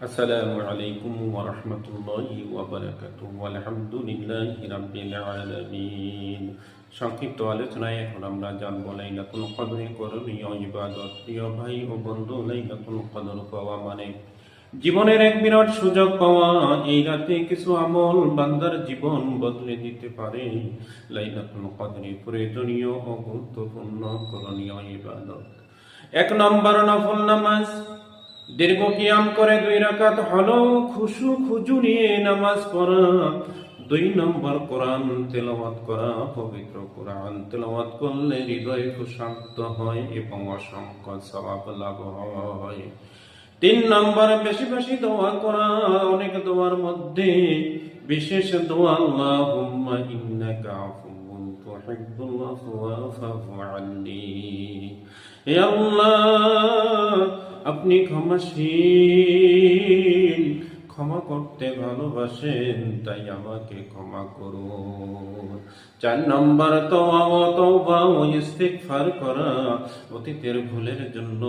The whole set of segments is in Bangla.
আসসালামু আলাইকুম ওয়া রাহমাতুল্লাহি ওয়া বারাকাতুহু আলহামদুলিল্লাহি রাব্বিল আলামিন। সংক্ষিপ্ত আলোচনায় এখন আমরা জানব লাইলাতুল কদরের করণীয় ইবাদত। প্রিয় ভাই ও বন্ধু, লাইলাতুল কদর পাওয়া মানে জীবনের এক বিরাট সুযোগ পাওয়া। এই রাতে কিছু আমল বান্দার জীবন বদলে দিতে পারে। লাইলাতুল কদরে প্রয়োজনীয় ও গুরুত্বপূর্ণ করণীয় ইবাদত। 1 নম্বর নফল নামাজ। দীর্ঘ কিয়াম করে 2 রাকাত হলো খুজু নিয়ে নামাজ পড়া। 2 নম্বর কোরআন তেলাওয়াত করা। পবিত্র কোরআন তেলাওয়াত করলে হৃদয় প্রশান্ত হয় এবং অসংখ্য সওয়াব লাভ হয়। 3 নম্বর বেশি বেশি দোয়া করা। অনেক দোয়ার মধ্যে বিশেষ দোয়া আল্লাহুম্মা ইন্নাকা আফুউন তুহিব্বুল আফওয়া ফা'ফু আন্নী। হে আল্লাহ, আপনি ক্ষমাশীল, ক্ষমা করতে ভালোবাসেন, তাই আমাকে ক্ষমা করুন। 4 নম্বর তওবা ও ইস্তিগফার করা। অতীতের ভুলের জন্য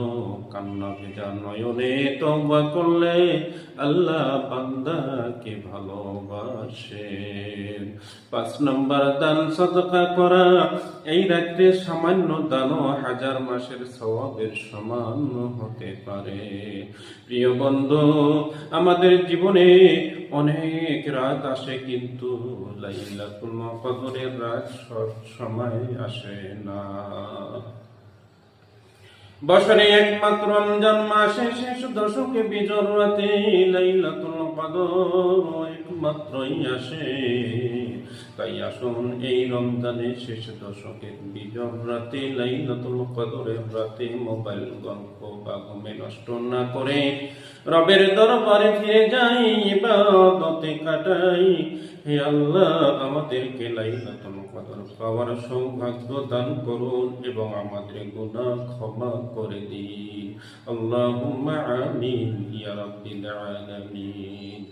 কান্না ভেজা নয়নে তওবা করলে আল্লাহ বান্দাকে ভালোবাসেন। 5 নম্বর দান সাদকা করা। এই রাত্রে সামান্য দানও 1000 মাসের সওয়াবের সমান হতে পারে। প্রিয় বন্ধু, আমাদের জীবনে অনেক রাত আসে, কিন্তু লাইলাতুল কদরের রাত সব সময় আসে না। বছরে একমাত্র রমজান মাসে শেষ দশকে বিজর রাতে লাইলাতুল কদর একমাত্রই আসে। তাই আসুন এই রমজানের শেষ দশকের বিজর রাতে, লাইলাতুল কদরের রাতে মোবাইল গল্প বা ঘুমে নষ্ট না করে রবের দরবারে ফিরে যাই, ইবাদতে কাটাই। হে আল্লাহ, আমাদেরকে লাইলাতুল কদর পাওয়ার সৌভাগ্য দান করুন এবং আমাদের গুনাহ ক্ষমা করে দিন। আল্লাহুম্মা আমিন ইয়া রাব্বিল আলামিন।